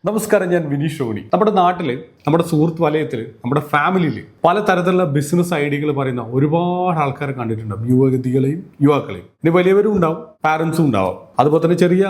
നമസ്കാരം, ഞാൻ വിനീഷ് ഷോണി. നമ്മുടെ നാട്ടില്, നമ്മുടെ സുഹൃത്ത് വലയത്തിൽ, നമ്മുടെ ഫാമിലിയിൽ പലതരത്തിലുള്ള ബിസിനസ് ഐഡിയകൾ പറയുന്ന ഒരുപാട് ആൾക്കാരെ കണ്ടിട്ടുണ്ടാവും. യുവതികളെയും യുവാക്കളെയും. ഇനി വലിയവരും ഉണ്ടാവും, പാരൻസും ഉണ്ടാവും, അതുപോലെ തന്നെ ചെറിയ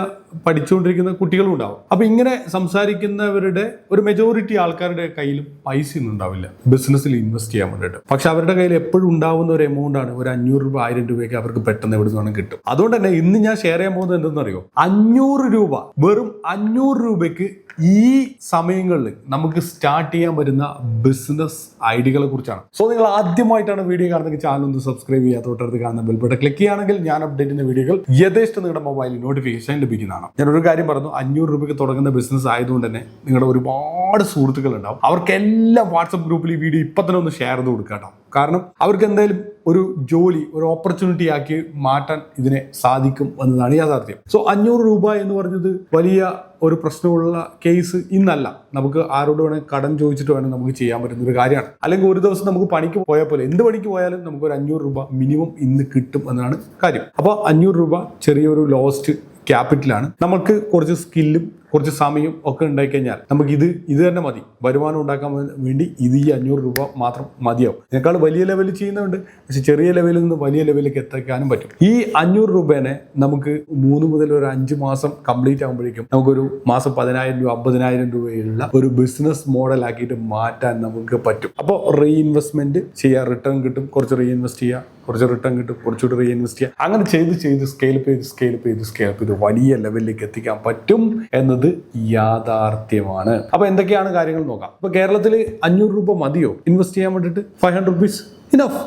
പഠിച്ചുകൊണ്ടിരിക്കുന്ന കുട്ടികളും ഉണ്ടാവും. അപ്പൊ ഇങ്ങനെ സംസാരിക്കുന്നവരുടെ ഒരു മെജോറിറ്റി ആൾക്കാരുടെ കയ്യിലും പൈസ ഒന്നും ഉണ്ടാവില്ല ബിസിനസ്സിൽ ഇൻവെസ്റ്റ് ചെയ്യാൻ വേണ്ടിയിട്ട്. പക്ഷെ അവരുടെ കയ്യിൽ എപ്പോഴും ഉണ്ടാവുന്ന ഒരു എമൗണ്ട് ആണ് ഒരു 500 രൂപ 1000 രൂപയൊക്കെ അവർക്ക് പെട്ടെന്ന് എവിടെ നിന്നും കിട്ടും. അതുകൊണ്ട് തന്നെ ഇന്ന് ഞാൻ ഷെയർ ചെയ്യാൻ പോകുന്നത് എന്തെന്നറിയോ, 500 രൂപ, വെറും 500 രൂപയ്ക്ക് ഈ സമയങ്ങളിൽ നമുക്ക് സ്റ്റാർട്ട് ചെയ്യാൻ വരുന്ന ബിസിനസ് ഐഡിയകളെ കുറിച്ചാണ്. സോ നിങ്ങൾ ആദ്യമായിട്ടാണ് വീഡിയോ കാണുന്നത്, ചാനൽ ഒന്ന് സബ്സ്ക്രൈബ് ചെയ്യാൻ തൊട്ടടുത്ത് കാണുന്ന ബെൽ ബട്ടൺ ക്ലിക്ക് ചെയ്യുകയാണെങ്കിൽ ഞാൻ അപ്ഡേറ്റ് ചെയ്യുന്ന വീഡിയോകൾ യഥേഷ്ടം നിങ്ങളുടെ മൊബൈലിൽ നോട്ടിഫിക്കേഷൻ ലഭിക്കുന്നതാണ്. ഞാനൊരു കാര്യം പറഞ്ഞു, 500 രൂപയ്ക്ക് തുടങ്ങുന്ന ബിസിനസ് ആയതുകൊണ്ട് തന്നെ നിങ്ങളുടെ ഒരുപാട് സുഹൃത്തുക്കൾ ഉണ്ടാവും. അവർക്കെല്ലാം വാട്സപ്പ് ഗ്രൂപ്പിൽ ഈ വീഡിയോ ഇപ്പം തന്നെ ഒന്ന് ഷെയർ ചെയ്ത് കൊടുക്കാം കേട്ടോ. കാരണം അവർക്ക് എന്തായാലും ഒരു ജോലി, ഒരു ഓപ്പർച്യൂണിറ്റി ആക്കി മാറ്റാൻ ഇതിനെ സാധിക്കും എന്നതാണ് യാഥാർത്ഥ്യം. സോ 500 രൂപ എന്ന് പറഞ്ഞത് വലിയ ഒരു പ്രശ്നമുള്ള കേസ് ഇന്നല്ല. നമുക്ക് ആരോട് വേണമെങ്കിൽ കടം ചോദിച്ചിട്ട് വേണം നമുക്ക് ചെയ്യാൻ പറ്റുന്ന ഒരു കാര്യമാണ്. അല്ലെങ്കിൽ ഒരു ദിവസം നമുക്ക് പണിക്ക് പോയാൽ പോലെ, എന്ത് പണിക്ക് പോയാലും നമുക്ക് ഒരു 500 രൂപ മിനിമം ഇന്ന് കിട്ടും എന്നതാണ് കാര്യം. അപ്പോൾ 500 രൂപ ചെറിയൊരു ലോസ്റ്റ് ക്യാപിറ്റലാണ്. നമുക്ക് കുറച്ച് സ്കില്ലും കുറച്ച് സമയം ഒക്കെ ഉണ്ടായി കഴിഞ്ഞാൽ നമുക്ക് ഇത് തന്നെ മതി. വരുമാനം ഉണ്ടാക്കാൻ വേണ്ടി ഈ 500 രൂപ മാത്രം മതിയാവും. ഇതിനേക്കാൾ വലിയ ലെവലിൽ ചെയ്യുന്നുണ്ട്, പക്ഷെ ചെറിയ ലെവലിൽ നിന്ന് വലിയ ലെവലിലേക്ക് എത്തിക്കാനും പറ്റും. ഈ 500 രൂപേനെ നമുക്ക് 3 മുതൽ ഒരു 5 മാസം കംപ്ലീറ്റ് ആകുമ്പോഴേക്കും നമുക്കൊരു മാസം 10,000 രൂപ 50,000 രൂപയുള്ള ഒരു ബിസിനസ് മോഡൽ ആക്കിയിട്ട് മാറ്റാൻ നമുക്ക് പറ്റും. അപ്പോൾ റീഇൻവെസ്റ്റ്മെന്റ് ചെയ്യുക, റിട്ടേൺ കിട്ടും, കുറച്ച് റീഇൻവെസ്റ്റ് ചെയ്യുക, കുറച്ച് റിട്ടേൺ കിട്ടും, കുറച്ചുകൂടി റീഇൻവെസ്റ്റ് ചെയ്യുക. അങ്ങനെ ചെയ്ത് സ്കെയിലപ്പ് ചെയ്ത് വലിയ ലെവലിലേക്ക് എത്തിക്കാൻ പറ്റും എന്നത് യാഥാർത്ഥ്യമാണ്. അപ്പൊ എന്തൊക്കെയാണ് കാര്യങ്ങൾ നോക്കാം. ഇപ്പൊ കേരളത്തിൽ 500 രൂപ മതിയോ ഇൻവെസ്റ്റ് ചെയ്യാൻ വേണ്ടിയിട്ട്? 500 റുപ്പീസ് ഇനഫ്.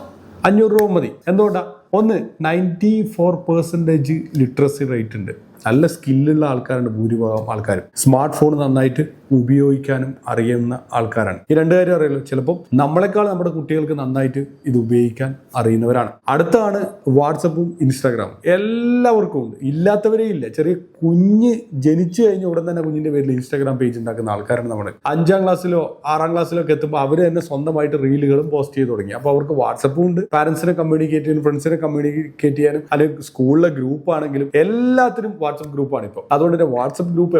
500 രൂപ മതി. എന്തുകൊണ്ടാ? ഒന്ന്, 94% ലിറ്ററസി റേറ്റ് ഉണ്ട്. നല്ല സ്കില്ലുള്ള ആൾക്കാരുണ്ട്. ഭൂരിഭാഗം ആൾക്കാരും സ്മാർട്ട് ഫോൺ നന്നായിട്ട് ഉപയോഗിക്കാനും അറിയുന്ന ആൾക്കാരാണ്. ഈ രണ്ട് കാര്യം അറിയാലോ. ചിലപ്പോൾ നമ്മളെക്കാൾ നമ്മുടെ കുട്ടികൾക്ക് നന്നായിട്ട് ഇത് ഉപയോഗിക്കാൻ അറിയുന്നവരാണ്. അടുത്താണ് വാട്സപ്പും ഇൻസ്റ്റാഗ്രാമും. എല്ലാവർക്കും ഉണ്ട്, ഇല്ലാത്തവരേ ഇല്ല. ചെറിയ കുഞ്ഞ് ജനിച്ചു കഴിഞ്ഞ ഉടൻ തന്നെ കുഞ്ഞിന്റെ പേരിൽ ഇൻസ്റ്റാഗ്രാം പേജ് ഉണ്ടാക്കുന്ന ആൾക്കാരാണ് നമ്മൾ. 5ാം ക്ലാസ്സിലോ 6ാം ക്ലാസ്സിലോ ഒക്കെ എത്തുമ്പോൾ അവർ തന്നെ സ്വന്തമായിട്ട് റീലുകളും പോസ്റ്റ് ചെയ്ത് തുടങ്ങി. അപ്പോൾ അവർക്ക് വാട്സപ്പും ഉണ്ട്. പാരന്റ്സിനെ കമ്മ്യൂണിക്കേറ്റ് ചെയ്യാനും ഫ്രണ്ട്സിനെ കമ്മ്യൂണിക്കേറ്റ് ചെയ്യാനും, അല്ലെങ്കിൽ സ്കൂളിലെ ഗ്രൂപ്പ് ആണെങ്കിലും എല്ലാത്തിനും വാട്സപ്പ് ഗ്രൂപ്പാണ് ഇപ്പോൾ. അതുകൊണ്ട് തന്നെ വാട്സപ്പ്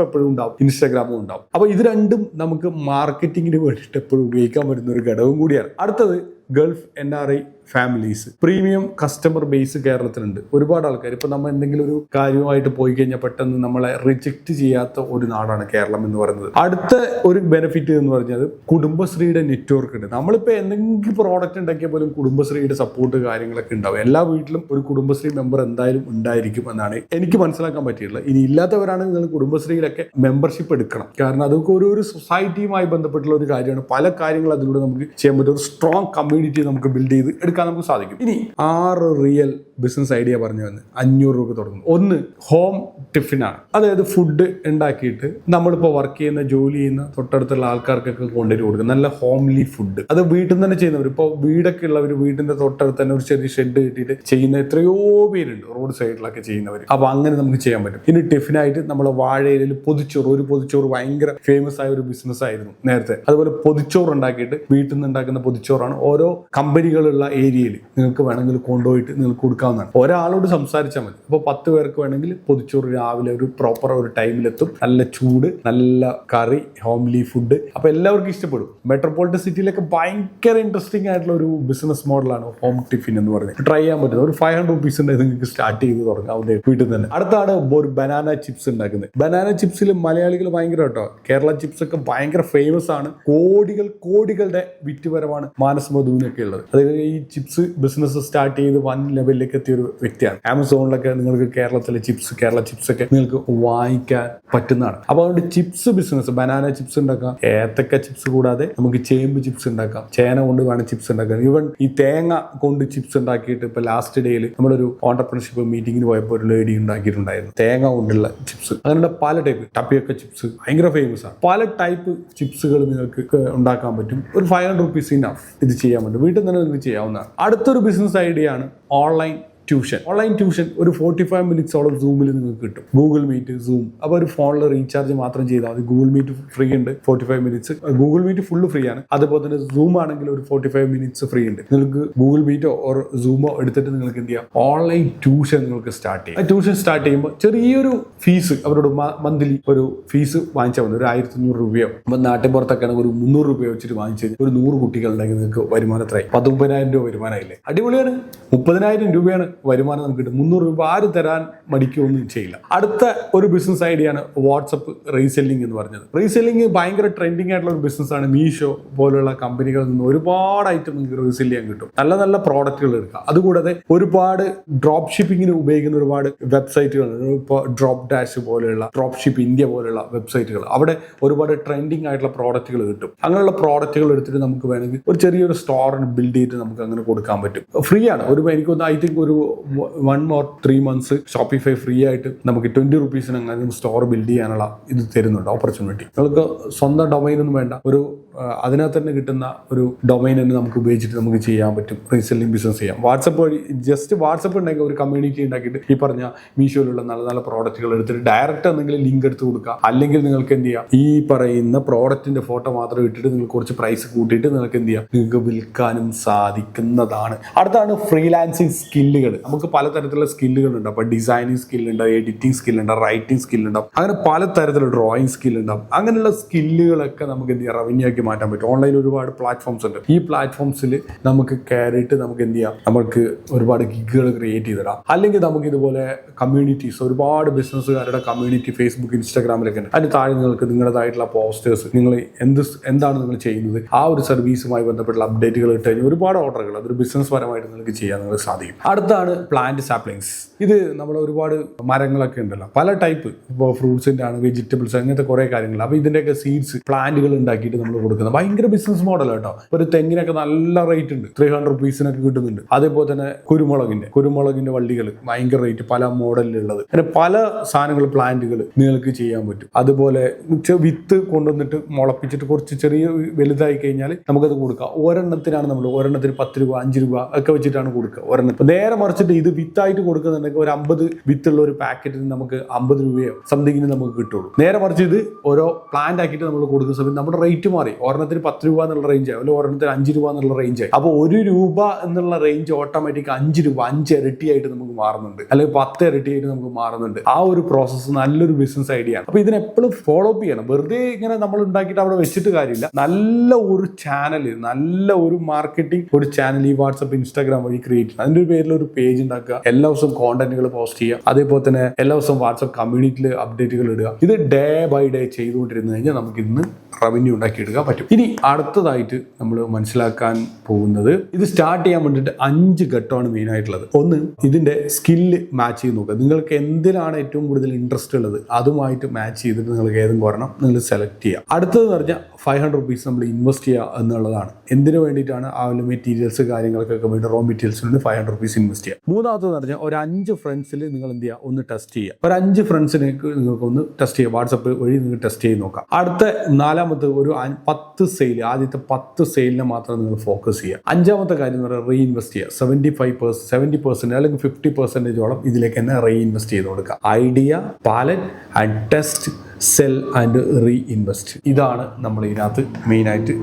എപ്പോഴും ഉണ്ടാവും, ഇൻസ്റ്റാഗ്രാമും ഉണ്ടാവും. അപ്പൊ ഇത് രണ്ടും നമുക്ക് മാർക്കറ്റിങ്ങിന് വേണ്ടിയിട്ട് എപ്പോഴും ഉപയോഗിക്കാൻ പറ്റുന്ന ഒരു ഘടകം കൂടിയാണ്. അടുത്തത് Gulf NRI families. Premium customer base കേരളത്തിലുണ്ട്. ഒരുപാട് ആൾക്കാർ. ഇപ്പൊ നമ്മൾ എന്തെങ്കിലും ഒരു കാര്യമായിട്ട് പോയി കഴിഞ്ഞാൽ പെട്ടെന്ന് നമ്മളെ റിജക്റ്റ് ചെയ്യാത്ത ഒരു നാടാണ് കേരളം എന്ന് പറയുന്നത്. അടുത്ത ഒരു ബെനിഫിറ്റ് എന്ന് പറഞ്ഞാൽ കുടുംബശ്രീയുടെ നെറ്റ്വർക്ക് ഉണ്ട്. നമ്മളിപ്പോൾ എന്തെങ്കിലും പ്രോഡക്റ്റ് ഉണ്ടാക്കിയാൽ പോലും കുടുംബശ്രീയുടെ സപ്പോർട്ട് കാര്യങ്ങളൊക്കെ ഉണ്ടാവും. എല്ലാ വീട്ടിലും ഒരു കുടുംബശ്രീ മെമ്പർ എന്തായാലും ഉണ്ടായിരിക്കും എന്നാണ് എനിക്ക് മനസ്സിലാക്കാൻ പറ്റിയിട്ടുള്ളത്. ഇനി ഇല്ലാത്തവരാണെങ്കിൽ നിങ്ങൾ കുടുംബശ്രീയിലൊക്കെ മെമ്പർഷിപ്പ് എടുക്കണം. കാരണം അതൊക്കെ ഒരു സൊസൈറ്റിയുമായി ബന്ധപ്പെട്ടുള്ള ഒരു കാര്യമാണ്. പല കാര്യങ്ങൾ അതിലൂടെ നമുക്ക് ചെയ്യാൻ പറ്റും. ഒരു സ്ട്രോങ് കമ്മ്യൂണിറ്റി നമുക്ക് ബിൽഡ് ചെയ്ത് എടുക്കാൻ നമുക്ക് സാധിക്കും. ഇനി 6 റിയൽ ബിസിനസ് ഐഡിയ പറഞ്ഞു വന്ന് 500 രൂപ തുടങ്ങും. ഒന്ന്, ഹോം ടിഫിനാണ്. അതായത് ഫുഡ് ഉണ്ടാക്കിയിട്ട് നമ്മളിപ്പോൾ വർക്ക് ചെയ്യുന്ന, ജോലി ചെയ്യുന്ന തൊട്ടടുത്തുള്ള ആൾക്കാർക്കൊക്കെ കൊണ്ടുവരും കൊടുക്കും. നല്ല ഹോംലി ഫുഡ്. അത് വീട്ടിൽ നിന്ന് തന്നെ ചെയ്യുന്നവർ. ഇപ്പോൾ വീടൊക്കെ ഉള്ളവർ വീടിന്റെ തൊട്ടടുത്ത് തന്നെ ഒരു ചെറിയ ഷെഡ് കിട്ടിയിട്ട് ചെയ്യുന്ന എത്രയോ പേരുണ്ട്, റോഡ് സൈഡിലൊക്കെ ചെയ്യുന്നവർ. അപ്പൊ അങ്ങനെ നമുക്ക് ചെയ്യാൻ പറ്റും. ഇനി ടിഫിനായിട്ട് നമ്മൾ വാഴയിലിൽ പൊതിച്ചോറ്. ഒരു പൊതിച്ചോറ് ഭയങ്കര ഫേമസ് ആയ ഒരു ബിസിനസ് ആയിരുന്നു നേരത്തെ. അതുപോലെ പൊതിച്ചോറ് ഉണ്ടാക്കിയിട്ട് വീട്ടിൽ നിന്ന് ഉണ്ടാക്കുന്ന പൊതിച്ചോറാണ് ഓരോ കമ്പനികളുള്ള ഏരിയയിൽ നിങ്ങൾക്ക് വേണമെങ്കിൽ കൊണ്ടുപോയിട്ട് നിങ്ങൾക്ക് കൊടുക്കാവുന്നതാണ്. ഒരാളോട് സംസാരിച്ചാൽ മതി. അപ്പോൾ 10 പേർക്ക് വേണമെങ്കിൽ പൊതിച്ചോറ് രാവിലെ ഒരു പ്രോപ്പർ ഒരു ടൈമിലെത്തും. നല്ല ചൂട്, നല്ല കറി, ഹോംലി ഫുഡ്. അപ്പൊ എല്ലാവർക്കും ഇഷ്ടപ്പെടും. മെട്രോപൊളിറ്റൻ സിറ്റിയിലൊക്കെ ഭയങ്കര ഇൻട്രസ്റ്റിംഗ് ആയിട്ടുള്ള ഒരു ബിസിനസ് മോഡലാണ് ഹോം ടിഫിൻ എന്ന് പറയുന്നത്. ട്രൈ ചെയ്യാൻ പറ്റുന്നത് ഒരു 500 റുപ്പീസ് ഉണ്ട്. നിങ്ങൾക്ക് സ്റ്റാർട്ട് ചെയ്ത് തുടങ്ങാം വീട്ടിൽ തന്നെ. അടുത്താണ് ഒരു ബനാന ചിപ്സ് ഉണ്ടാക്കുന്നത്. ബനാന ചിപ്സിൽ മലയാളികൾ ഭയങ്കര കേട്ടോ. കേരള ചിപ്സ് ഒക്കെ ഭയങ്കര ഫേമസ് ആണ്. കോടികളുടെ വിറ്റുവരവാണ് മാനസ് മധുവിനൊക്കെ ഉള്ളത്. അതായത് ഈ ചിപ്സ് ബിസിനസ് സ്റ്റാർട്ട് ചെയ്ത് 1 ലെവലിലേക്ക് എത്തിയ ഒരു വ്യക്തിയാണ്. ആമസോണിലൊക്കെ നിങ്ങൾക്ക് കേരള ചിപ്സ് ഒക്കെ നിങ്ങൾക്ക് വാങ്ങിക്കാൻ പറ്റുന്നതാണ്. അപ്പൊ അതുകൊണ്ട് ചിപ്സ് ബിസിനസ്, ബനാന ചിപ്സ് ഉണ്ടാക്കാം, ഏത്തക്ക ചിപ്സ് കൂടാതെ നമുക്ക് ചേമ്പ് ചിപ്സ് ഉണ്ടാക്കാം, ചേന കൊണ്ട് വേണം ചിപ്സ് ഉണ്ടാക്കാം. ഈവൻ ഈ തേങ്ങ കൊണ്ട് ചിപ്സ് ഉണ്ടാക്കിയിട്ട് ഇപ്പൊ ലാസ്റ്റ് ഡേയിൽ നമ്മളൊരു ഓണ്ടർപ്രണർഷിപ്പ് മീറ്റിംഗിന് പോയപ്പോൾ ഒരു ലേഡി ഉണ്ടാക്കിയിട്ടുണ്ടായിരുന്നു തേങ്ങ കൊണ്ടുള്ള ചിപ്സ്. അങ്ങനെയുള്ള പല ടൈപ്പ് ടപ്പിയൊക്കെ ചിപ്സ് ഭയങ്കര ഫേമസ് ആണ്. പല ടൈപ്പ് ചിപ്സുകൾ നിങ്ങൾക്ക് ഉണ്ടാക്കാൻ പറ്റും. ഒരു 500 റുപ്പീസ് ഇനഫ് ഇത് ചെയ്യാൻ പറ്റും. വീട്ടിൽ തന്നെ നിങ്ങൾക്ക് ചെയ്യാവുന്നതാണ്. അടുത്തൊരു ബിസിനസ് ഐഡിയ ആണ് ഓൺലൈൻ ട്യൂഷൻ. ഓൺലൈൻ ട്യൂഷൻ ഒരു 45 മിനിറ്റ്സോളം സൂമിൽ നിങ്ങൾക്ക് കിട്ടും. Google Meet, Zoom. അപ്പോൾ ഒരു ഫോണിൽ റീചാർജ് മാത്രം ചെയ്താൽ മതി. ഗൂഗിൾ മീറ്റ് ഫ്രീ ഉണ്ട് 45 minutes. Google Meet full free ആണ്. അതുപോലെ തന്നെ സൂം ആണെങ്കിൽ ഒരു 45 മിനിറ്റ്സ് ഫ്രീ ഉണ്ട്. നിങ്ങൾക്ക് ഗൂഗിൾ മീറ്റോ ഓർ സൂമോ എടുത്തിട്ട് നിങ്ങൾക്ക് എന്ത് ചെയ്യാം, ഓൺലൈൻ ട്യൂഷൻ നിങ്ങൾക്ക് സ്റ്റാർട്ട് ചെയ്യാം. ട്യൂഷൻ സ്റ്റാർട്ട് ചെയ്യുമ്പോൾ ചെറിയൊരു ഫീസ് അവരോട് മന്ത്ലി ഒരു ഫീസ് വാങ്ങിച്ചാൽ മതി. ഒരു 1500 രൂപയോ. അപ്പം നാട്ടിൻ പുറത്തൊക്കെ ആണെങ്കിൽ ഒരു 300 രൂപ വെച്ചിട്ട് വാങ്ങിച്ച് ഒരു 100 കുട്ടികളുണ്ടെങ്കിൽ നിങ്ങൾക്ക് വരുമാനത്തിലായി 19,000 രൂപ വരുമാനമായില്ലേ. അടിപൊളിയാണ്. 30,000 രൂപയാണ് വരുമാനം നമുക്ക് കിട്ടും. 300 രൂപ ആരും തരാൻ മടിക്കുകയൊന്നും ചെയ്യില്ല. അടുത്ത ഒരു ബിസിനസ് ഐഡിയ ആണ് വാട്സപ്പ് റീസെല്ലിംഗ് എന്ന് പറഞ്ഞത്. റീസെല്ലിംഗ് ഭയങ്കര ട്രെൻഡിങ് ആയിട്ടുള്ള ഒരു ബിസിനസ്സാണ്. മീഷോ പോലുള്ള കമ്പനികളിൽ നിന്ന് ഒരുപാട് ഐറ്റം നിങ്ങൾക്ക് റീസെല് ചെയ്യാൻ കിട്ടും. നല്ല നല്ല പ്രോഡക്റ്റുകൾ എടുക്കുക. അതുകൂടാതെ ഒരുപാട് ഡ്രോപ്പ് ഷിപ്പിങ്ങിന് ഉപയോഗിക്കുന്ന ഒരുപാട് വെബ്സൈറ്റുകൾ, ഇപ്പോൾ ഡ്രോപ്പ് ഡാഷ് പോലെയുള്ള, ഡ്രോപ്പ് ഷിപ്പ് ഇന്ത്യ പോലെയുള്ള വെബ്സൈറ്റുകൾ, അവിടെ ഒരുപാട് ട്രെൻഡിങ് ആയിട്ടുള്ള പ്രോഡക്റ്റുകൾ കിട്ടും. അങ്ങനെയുള്ള പ്രോഡക്റ്റുകൾ എടുത്തിട്ട് നമുക്ക് വേണമെങ്കിൽ ഒരു ചെറിയൊരു സ്റ്റോറിന് ബിൽഡ് ചെയ്തിട്ട് നമുക്ക് അങ്ങനെ കൊടുക്കാൻ പറ്റും. ഫ്രീ ആണ്. എനിക്കൊന്ന് ഐ തിങ്ക് ഒരു 1 or 3 months ഷോപ്പിഫൈ ഫ്രീ ആയിട്ട് നമുക്ക് 20 റുപ്പീസിന് അങ്ങനെ സ്റ്റോർ ബിൽഡ് ചെയ്യാനുള്ള ഇത് തരുന്നുണ്ട്, ഓപ്പർച്യൂണിറ്റി. നിങ്ങൾക്ക് സ്വന്തം ഡൊമൈനൊന്നും വേണ്ട, ഒരു അതിനകത്ത് തന്നെ കിട്ടുന്ന ഒരു ഡൊമൈൻ തന്നെ നമുക്ക് ഉപയോഗിച്ചിട്ട് നമുക്ക് ചെയ്യാൻ പറ്റും. റീസെല്ലിംഗ് ബിസിനസ് ചെയ്യാം. വാട്സപ്പ് വഴി ജസ്റ്റ് വാട്സപ്പ് ഉണ്ടെങ്കിൽ ഒരു കമ്മ്യൂണിറ്റി ഉണ്ടാക്കിയിട്ട് ഈ പറഞ്ഞ മീഷോയിലുള്ള നല്ല നല്ല പ്രോഡക്റ്റുകൾ എടുത്തിട്ട് ഡയറക്റ്റ് എന്തെങ്കിലും ലിങ്ക് എടുത്ത് കൊടുക്കുക. അല്ലെങ്കിൽ നിങ്ങൾക്ക് എന്ത് ചെയ്യാം, ഈ പറയുന്ന പ്രോഡക്റ്റിന്റെ ഫോട്ടോ മാത്രം ഇട്ടിട്ട് നിങ്ങൾ കുറച്ച് പ്രൈസ് കൂട്ടിയിട്ട് നിങ്ങൾക്ക് എന്ത് ചെയ്യാം, നിങ്ങൾക്ക് വിൽക്കാനും സാധിക്കുന്നതാണ്. അടുത്താണ് ഫ്രീലാൻസിങ് സ്കില്ലുകൾ. നമുക്ക് പലതരത്തിലുള്ള സ്കില്ലുകളുണ്ട്. അപ്പോൾ ഡിസൈനിങ് സ്കില്ലുണ്ട്, എഡിറ്റിംഗ് സ്കില്ലുണ്ട്, റൈറ്റിംഗ് സ്കില്ലുണ്ടാവും, അങ്ങനെ പലതരത്തിലുള്ള ഡ്രോയിങ് സ്കില്ലുണ്ടാവും. അങ്ങനെയുള്ള സ്കില്ലുകളൊക്കെ നമുക്ക് എന്ത് ചെയ്യാം, റവന്യൂ ആക്കി മാറ്റാൻ പറ്റും. ഓൺലൈനിൽ ഒരുപാട് പ്ലാറ്റ്ഫോംസ് ഉണ്ട്. ഈ പ്ലാറ്റ്ഫോംസിൽ നമുക്ക് കയറിയിട്ട് നമുക്ക് എന്ത് ചെയ്യാം, നമുക്ക് ഒരുപാട് ഗിഗുകൾ ക്രിയേറ്റ് ചെയ്തിടാം. അല്ലെങ്കിൽ നമുക്ക് ഇതുപോലെ കമ്മ്യൂണിറ്റീസ്, ഒരുപാട് ബിസിനസ്സുകാരുടെ കമ്മ്യൂണിറ്റി ഫേസ്ബുക്ക്, ഇൻസ്റ്റാഗ്രാമിലൊക്കെ ഉണ്ട്. അതിന് താഴെ നിങ്ങൾക്ക് നിങ്ങളുടേതായിട്ടുള്ള പോസ്റ്റേഴ്സ്, നിങ്ങൾ എന്താണ് നിങ്ങൾ ചെയ്യുന്നത്, ആ ഒരു സർവീസുമായി ബന്ധപ്പെട്ടുള്ള അപ്ഡേറ്റുകൾ ഇട്ട് കഴിഞ്ഞാൽ ഒരുപാട് ഓർഡറുകൾ അതൊരു ബിസിനസ് പരമായിട്ട് നിങ്ങൾക്ക് ചെയ്യാൻ നിങ്ങൾക്ക് സാധിക്കും. അടുത്താണ് പ്ലാന്റ് സാപ്ലിങ്സ്. ഇത് നമ്മുടെ ഒരുപാട് മരങ്ങളൊക്കെ ഉണ്ടല്ലോ, പല ടൈപ്പ്. ഇപ്പോൾ ഫ്രൂട്ട്സിൻ്റെ ആണ്, വെജിറ്റബിൾസ്, അങ്ങനത്തെ കുറേ കാര്യങ്ങൾ. അപ്പോൾ ഇതിൻ്റെയൊക്കെ സീഡ്സ്, പ്ലാന്റുകൾ ഉണ്ടാക്കിയിട്ട് നമ്മൾ കൊടുക്കുന്നത് ഭയങ്കര ബിസിനസ് മോഡൽ കേട്ടോ. ഒരു തെങ്ങിനൊക്കെ നല്ല റേറ്റ് ഉണ്ട്, 300 റുപ്പീസിനൊക്കെ കിട്ടുന്നുണ്ട്. അതേപോലെ തന്നെ കുരുമുളകിന്റെ വള്ളികൾ ഭയങ്കര റേറ്റ്, പല മോഡലിലുള്ളത്. അങ്ങനെ പല സാധനങ്ങൾ, പ്ലാന്റുകൾ നിങ്ങൾക്ക് ചെയ്യാൻ പറ്റും. അതുപോലെ വിത്ത് കൊണ്ടുവന്നിട്ട് മുളപ്പിച്ചിട്ട് കുറച്ച് ചെറിയ വലുതായി കഴിഞ്ഞാൽ നമുക്കത് കൊടുക്കാം. ഒരെണ്ണത്തിനാണ് നമ്മൾ 10 രൂപ 5 രൂപ ഒക്കെ വെച്ചിട്ടാണ് കൊടുക്കുക ഒരെണ്ണം. നേരെ മറിച്ചിട്ട് ഇത് വിത്തായിട്ട് കൊടുക്കുന്നുണ്ടെങ്കിൽ ഒരു 50 വിത്തുള്ള ഒരു പാക്കറ്റിന് നമുക്ക് 50 രൂപയോ സംതിങ്ങിന് നമുക്ക് കിട്ടുള്ളൂ. നേരെ മറിച്ച് ഇത് ഓരോ പ്ലാന്റ് ആക്കിയിട്ട് നമ്മൾ കൊടുക്കുന്ന സമയത്ത് നമ്മുടെ റേറ്റ് മാറി. ഒരെണ്ണത്തിന് 10 രൂപ എന്നുള്ള റേഞ്ച് ആയി, അല്ലെങ്കിൽ ഒരെണ്ണത്തിന് 5 രൂപ എന്നുള്ള റേഞ്ച് ആയി. അപ്പോൾ 1 രൂപ എന്നുള്ള റേഞ്ച് ഓട്ടോമാറ്റിക് 5 രൂപ 5 ഇരട്ടിയായിട്ട് നമുക്ക് മാറുന്നുണ്ട്, അല്ലെങ്കിൽ 10 ഇരട്ടിയായിട്ട് നമുക്ക് മാറുന്നുണ്ട്. ആ ഒരു പ്രോസസ്സ് നല്ലൊരു ബിസിനസ് ഐഡിയ ആണ്. അപ്പോൾ ഇതിനെപ്പോഴും ഫോളോ അപ്പ് ചെയ്യണം. വെറുതെ ഇങ്ങനെ നമ്മൾ ഉണ്ടാക്കിയിട്ട് അവിടെ വെച്ചിട്ട് കാര്യമില്ല. നല്ല ഒരു ചാനൽ, നല്ല ഒരു മാർക്കറ്റിംഗ് ഒരു ചാനൽ ഈ വാട്സപ്പ്, ഇൻസ്റ്റാഗ്രാം വഴി ക്രിയേറ്റ് ചെയ്യുക. അതിൻ്റെ പേരിൽ ഒരു പേജ് ഉണ്ടാക്കുക, എല്ലാ ദിവസവും കോണ്ടന്റുകൾ പോസ്റ്റ് ചെയ്യുക. അതേപോലെ തന്നെ എല്ലാ ദിവസവും വാട്സപ്പ് കമ്മ്യൂണിറ്റിയിൽ അപ്ഡേറ്റുകൾ ഇടുക. ഇത് ഡേ ബൈ ഡേ ചെയ്തുകൊണ്ടിരുന്നു കഴിഞ്ഞാൽ നമുക്ക് ഇന്ന് റവന്യൂ ഉണ്ടാക്കിയെടുക്കാൻ പറ്റും. ഇനി അടുത്തതായിട്ട് നമ്മൾ മനസ്സിലാക്കാൻ പോകുന്നത്, ഇത് സ്റ്റാർട്ട് ചെയ്യാൻ വേണ്ടിയിട്ട് 5 ഘട്ടമാണ് മെയിൻ ആയിട്ടുള്ളത്. ഒന്ന്, ഇതിന്റെ സ്കില്ല് മാച്ച് ചെയ്ത് നോക്കുക. നിങ്ങൾക്ക് എന്തിനാണ് ഏറ്റവും കൂടുതൽ ഇൻട്രസ്റ്റ് ഉള്ളത് അതുമായിട്ട് മാച്ച് ചെയ്തിട്ട് നിങ്ങൾക്ക് ഏതെങ്കിലും ഒരെണ്ണം നിങ്ങൾ സെലക്ട് ചെയ്യുക. അടുത്തത് പറഞ്ഞാൽ 500 റുപ്പീസ് നമ്മൾ ഇൻവെസ്റ്റ് ചെയ്യുക എന്നുള്ളതാണ്. എന്തിനു വേണ്ടിയിട്ടാണ്? ആ മെറ്റീരിയൽസ് കാര്യങ്ങൾക്കൊക്കെ വേണ്ടി റോ മെറ്റീരിയൽസിന് 500 റുപ്പീസ് ഇൻവെസ്റ്റ് ചെയ്യുക. മൂന്നാമത്തെ പറഞ്ഞാൽ ഒരു 5 ഫ്രണ്ട്സിൽ നിങ്ങൾ എന്ത് ചെയ്യുക, ഒന്ന് ടെസ്റ്റ് ചെയ്യുക. ഒരു 5 ഫ്രണ്ട്സിനേക്ക് നിങ്ങൾക്ക് ഒന്ന് ടെസ്റ്റ് ചെയ്യുക. വാട്സപ്പ് വഴി നിങ്ങൾ ടെസ്റ്റ് ചെയ്ത് നോക്കാം. അടുത്ത 4-മത്തെ ഒരു 10 സെയിൽ, ആദ്യത്തെ 10 സെയിലിനെ മാത്രം നിങ്ങൾ ഫോക്കസ് ചെയ്യുക. 5-മത്തെ കാര്യം എന്ന് പറയുന്നത് റീഇൻവെസ്റ്റ് ചെയ്യുക. 70% അല്ലെങ്കിൽ 50% ഇതിലേക്ക് തന്നെ റീഇൻവെസ്റ്റ് ചെയ്ത് കൊടുക്കുക. Idea, pilot and test, sell and reinvest. ഇതാണ് നമ്മൾ ഇതിനകത്ത് മെയിനായിട്ട്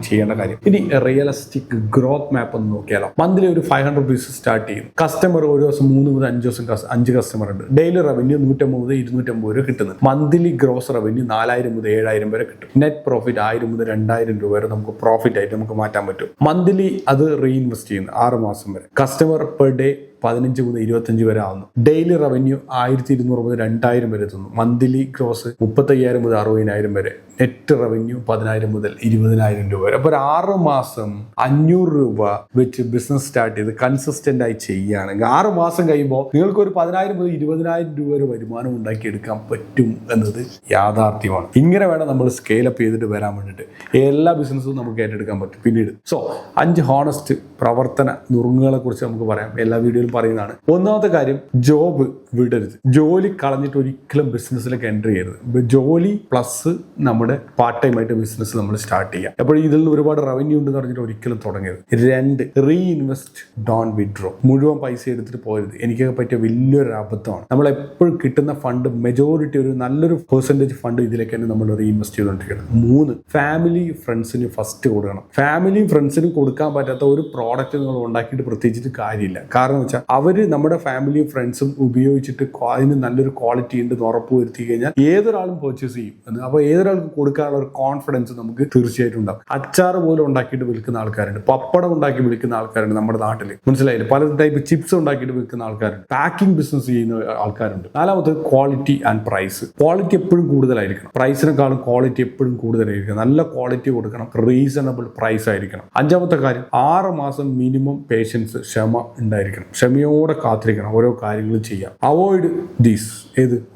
ചെയ്യേണ്ട കാര്യം. ഇനി റിയലിസ്റ്റിക് ഗ്രോത്ത് മാപ്പ് ഒന്ന് നോക്കിയാലോ. മന്ത്ലി ഒരു 500 റുപ്പീസ് സ്റ്റാർട്ട് ചെയ്യും. കസ്റ്റമർ ഒരു ദിവസം 3 മുതൽ 5 ദിവസം 5 കസ്റ്റമർ ഉണ്ട്. ഡെയിലി റവന്യൂ 150 മുതൽ 250 രൂപ കിട്ടുന്നത്. മന്ത്ലി ഗ്രോസ് റവന്യൂ 4000 മുതൽ 7000 വരെ കിട്ടും. നെറ്റ് പ്രോഫിറ്റ് 1000 മുതൽ 2000 രൂപ വരെ നമുക്ക് പ്രോഫിറ്റ് ആയിട്ട് നമുക്ക് മാറ്റാൻ പറ്റും. മന്ത്ലി അത് റീഇൻവെസ്റ്റ് ചെയ്യുന്നു 6 മാസം വരെ. കസ്റ്റമർ പെർ ഡേ 15 മുതൽ 25 വരെ ആവുന്നു. ഡെയിലി റവന്യൂ 1200 മുതൽ 2000 വരെ എത്തുന്നു. മന്ത്ലി ഗ്രോസ് 35,000 മുതൽ 60,000 വരെ. നെറ്റ് റവന്യൂ 10,000 മുതൽ 20,000 രൂപ വരെ. അപ്പോൾ ഒരു 6 മാസം 500 രൂപ വെച്ച് ബിസിനസ് സ്റ്റാർട്ട് ചെയ്ത് കൺസിസ്റ്റന്റ് ആയി ചെയ്യുകയാണെങ്കിൽ 6 മാസം കഴിയുമ്പോൾ നിങ്ങൾക്ക് ഒരു 10,000 മുതൽ 20,000 രൂപ വരെ വരുമാനം ഉണ്ടാക്കിയെടുക്കാൻ പറ്റും എന്നത് യാഥാർത്ഥ്യമാണ്. ഇങ്ങനെ വേണം നമ്മൾ സ്കെയിലപ്പ് ചെയ്തിട്ട് വരാൻ വേണ്ടിയിട്ട്. എല്ലാ ബിസിനസ്സും നമുക്ക് ഏറ്റെടുക്കാൻ പറ്റും പിന്നീട്. 5 ഹോണസ്റ്റ് പ്രവർത്തന നുറുങ്ങുകളെ കുറിച്ച് നമുക്ക് പറയാം. എല്ലാ വീഡിയോയിലും പറയുന്നതാണ്. ഒന്നാമത്തെ കാര്യം, ജോബ് വിടരുത്. ജോലി കളഞ്ഞിട്ട് ഒരിക്കലും ബിസിനസ്സിലേക്ക് എൻ്റർ ചെയ്യരുത്. ജോലി പ്ലസ് നമ്മുടെ നമ്മുടെ പാർട്ട് ടൈം ആയിട്ട് ബിസിനസ് നമ്മൾ സ്റ്റാർട്ട് ചെയ്യാം. എപ്പോഴും ഇതിൽ നിന്ന് ഒരുപാട് റവന്യൂ ഉണ്ടെന്ന് പറഞ്ഞിട്ട് ഒരിക്കലും തുടങ്ങരുത്. 2, റീഇൻവെസ്റ്റ്, ഡോണ്ട് വിഡ്രോ. മുഴുവൻ പൈസ എടുത്തിട്ട് പോകരുത്. എനിക്കൊക്കെ പറ്റിയ വലിയൊരു അബദ്ധമാണ്. നമ്മൾ എപ്പോഴും കിട്ടുന്ന ഫണ്ട് മെജോറിറ്റി ഒരു നല്ലൊരു പെർസെൻറ്റേജ് ഫണ്ട് ഇതിലേക്ക് തന്നെ നമ്മൾ റീഇൻവെസ്റ്റ് ചെയ്തുകൊണ്ടിരിക്കണം. 3, ഫാമിലി ഫ്രണ്ട്സിന് ഫസ്റ്റ് കൊടുക്കണം. ഫാമിലി ഫ്രണ്ട്സിന് കൊടുക്കാൻ പറ്റാത്ത ഒരു പ്രോഡക്റ്റ് നിങ്ങൾ ഉണ്ടാക്കിയിട്ട് പ്രത്യേകിച്ചിട്ട് കാര്യമില്ല. കാരണം വെച്ചാൽ അവർ നമ്മുടെ ഫാമിലിയും ഫ്രണ്ട്സും ഉപയോഗിച്ചിട്ട് അതിന് നല്ലൊരു ക്വാളിറ്റി ഉണ്ടെന്ന് ഉറപ്പ് വരുത്തി കഴിഞ്ഞാൽ ഏതൊരാളും പർച്ചേസ് ചെയ്യും. അപ്പോൾ ഏതൊരാൾക്ക് കൊടുക്കാനുള്ള ഒരു കോൺഫിഡൻസ് നമുക്ക് തീർച്ചയായിട്ടും ഉണ്ടാവും. അച്ചാർ പോലും ഉണ്ടാക്കിയിട്ട് വിൽക്കുന്ന ആൾക്കാരുണ്ട്, പപ്പടം ഉണ്ടാക്കി വിൽക്കുന്ന ആൾക്കാരുണ്ട് നമ്മുടെ നാട്ടിൽ, മനസ്സിലായില്ല. പല ടൈപ്പ് ചിപ്സ് ഉണ്ടാക്കിയിട്ട് വിൽക്കുന്ന ആൾക്കാരുണ്ട്, പാക്കിംഗ് ബിസിനസ് ചെയ്യുന്ന ആൾക്കാരുണ്ട്. 4, ക്വാളിറ്റി ആൻഡ് പ്രൈസ്. ക്വാളിറ്റി എപ്പോഴും കൂടുതലായിരിക്കണം, പ്രൈസിനെക്കാളും ക്വാളിറ്റി എപ്പോഴും കൂടുതലായിരിക്കണം. നല്ല ക്വാളിറ്റി കൊടുക്കണം, റീസണബിൾ പ്രൈസ് ആയിരിക്കണം. 5ാമത്തെ കാര്യം, 6 മാസം മിനിമം പേഷ്യൻസ്, ക്ഷമ ഉണ്ടായിരിക്കണം. ക്ഷമയോടെ കാത്തിരിക്കണം, ഓരോ കാര്യങ്ങളും ചെയ്യാം. Avoid these.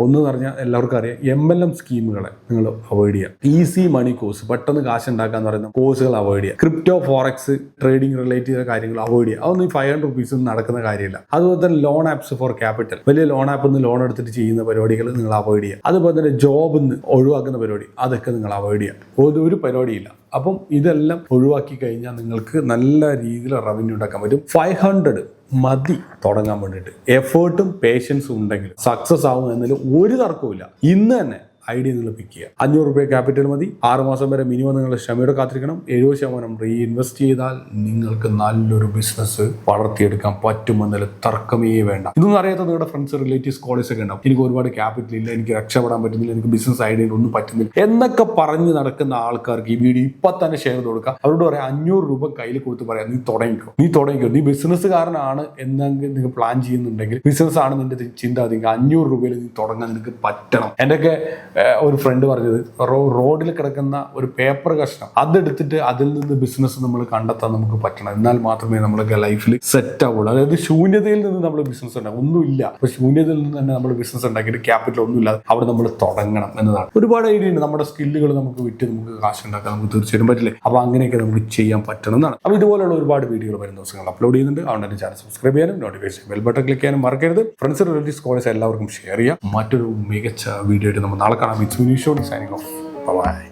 ഒന്ന് പറഞ്ഞാൽ എല്ലാവർക്കും അറിയാം, MLM സ്കീമുകളെ നിങ്ങൾ അവോയ്ഡ് ചെയ്യാം. ഈസി മണി കോഴ്സ്, പെട്ടെന്ന് കാശ് ഉണ്ടാക്കാന്ന് പറയുന്ന കോഴ്സുകൾ അവോയ്ഡ് ചെയ്യുക. ക്രിപ്റ്റോ ഫോറക്സ് ട്രേഡിംഗ് റിലേറ്റ് ചെയ്ത കാര്യങ്ങൾ അവോയ്ഡ് ചെയ്യുക. അതൊന്നും ഈ 500 rupees നടക്കുന്ന കാര്യമില്ല. അതുപോലെ തന്നെ ലോൺ ആപ്സ് ഫോർ ക്യാപിറ്റൽ, വലിയ ലോൺ ആപ്പിൽ നിന്ന് ലോൺ എടുത്തിട്ട് ചെയ്യുന്ന പരിപാടികൾ നിങ്ങൾ അവോയ്ഡ് ചെയ്യുക. അതുപോലെ തന്നെ ജോബിൽ നിന്ന് ഒഴിവാക്കുന്ന പരിപാടി, അതൊക്കെ നിങ്ങൾ അവോയ്ഡ് ചെയ്യുക. ഒരു പരിപാടിയില്ല. അപ്പം ഇതെല്ലാം ഒഴിവാക്കി കഴിഞ്ഞാൽ നിങ്ങൾക്ക് നല്ല രീതിയിൽ റവന്യൂ ഉണ്ടാക്കാൻ പറ്റും. 500 മതി തുടങ്ങാൻ വേണ്ടിയിട്ട്. എഫേർട്ടും പേഷ്യൻസും ഉണ്ടെങ്കിൽ സക്സസ് ആവും എന്നതിൽ ഒരു തർക്കവുമില്ല. ഇന്ന് തന്നെ ഐഡിയ നിങ്ങൾ പിക്ക് ചെയ്യുക. 500 രൂപ ക്യാപിറ്റൽ മതി. 6 മാസം വരെ മിനിമം നിങ്ങൾ ക്ഷമയോടെ കാത്തിരിക്കണം. 70% റീഇൻവെസ്റ്റ് ചെയ്താൽ നിങ്ങൾക്ക് നല്ലൊരു ബിസിനസ് വളർത്തിയെടുക്കാൻ പറ്റുമെന്നതിൽ തർക്കമേ വേണ്ട. ഇതൊന്നും അറിയാത്ത നിങ്ങളുടെ ഫ്രണ്ട്സ്, റിലേറ്റീവ്സ്, കോളേജ് ഒക്കെ ഉണ്ടാവും. എനിക്ക് ഒരുപാട് ക്യാപിറ്റൽ ഇല്ല, എനിക്ക് രക്ഷപ്പെടാൻ പറ്റുന്നില്ല, എനിക്ക് ബിസിനസ് ഐഡിയ ഒന്നും പറ്റുന്നില്ല എന്നൊക്കെ പറഞ്ഞ് നടക്കുന്ന ആൾക്കാർക്ക് ഈ വീഡിയോ ഇപ്പം തന്നെ ഷെയർ ചെയ്ത് കൊടുക്കുക. അവരോട് പറയാം, 500 രൂപ കയ്യിൽ കൊടുത്ത് പറയാം, നീ തുടങ്ങിക്കോ. നീ ബിസിനസ്സുകാരനാണ് എന്നെങ്കിൽ നിങ്ങൾ പ്ലാൻ ചെയ്യുന്നുണ്ടെങ്കിൽ, ബിസിനസ് ആണ് നിന്റെ ചിന്ത, 500 രൂപയിൽ നീ തുടങ്ങാൻ നിനക്ക് പറ്റണം. എന്റെയൊക്കെ ഒരു ഫ്രണ്ട് പറഞ്ഞത്, റോഡിൽ കിടക്കുന്ന ഒരു പേപ്പർ കഷ്ണം അതെടുത്തിട്ട് അതിൽ നിന്ന് ബിസിനസ് നമ്മൾ കണ്ടെത്താൻ നമുക്ക് പറ്റണം. എന്നാൽ മാത്രമേ നമ്മളൊക്കെ ലൈഫിൽ സെറ്റ് ആവുള്ളൂ. അതായത് ശൂന്യതയിൽ നിന്ന് നമ്മൾ ബിസിനസ് ഉണ്ടാകും, ഒന്നുമില്ല. അപ്പൊ ശൂന്യതയിൽ നിന്ന് തന്നെ നമ്മൾ ബിസിനസ് ഉണ്ടാക്കിയിട്ട് ക്യാപിറ്റൽ ഒന്നുമില്ലാതെ അവിടെ നമ്മൾ തുടങ്ങണം എന്നതാണ്. ഒരുപാട് ഐഡിയ ഉണ്ട്. നമ്മുടെ സ്കില്ലുകൾ നമുക്ക് വിറ്റ് നമുക്ക് കാശ് ഉണ്ടാക്കാൻ നമുക്ക് തീർച്ചയായിട്ടും പറ്റില്ലേ. അപ്പൊ അങ്ങനെയൊക്കെ നമുക്ക് ചെയ്യാൻ പറ്റണം എന്നാണ്. അപ്പൊ ഇതുപോലുള്ള ഒരുപാട് വീഡിയോകൾ വരുന്ന ദിവസങ്ങൾ അപ്ലോഡ് ചെയ്യുന്നുണ്ട്. അതുകൊണ്ട് തന്നെ ചാനൽ സബ്സ്ക്രൈബ് ചെയ്യാനും നോട്ടിഫിക്കേഷൻ ബെൽ ബട്ടൺ ക്ലിക്ക് ചെയ്യാനും മറക്കരുത്. ഫ്രണ്ട്സ്, റിലേറ്റീവ്സ്, കോളേജ് എല്ലാവർക്കും ഷെയർ ചെയ്യാം. മറ്റൊരു മികച്ച വീഡിയോ ആയിട്ട് നമ്മൾ നാളെ കാണാം. It's Vinny Show signing off. Bye-bye.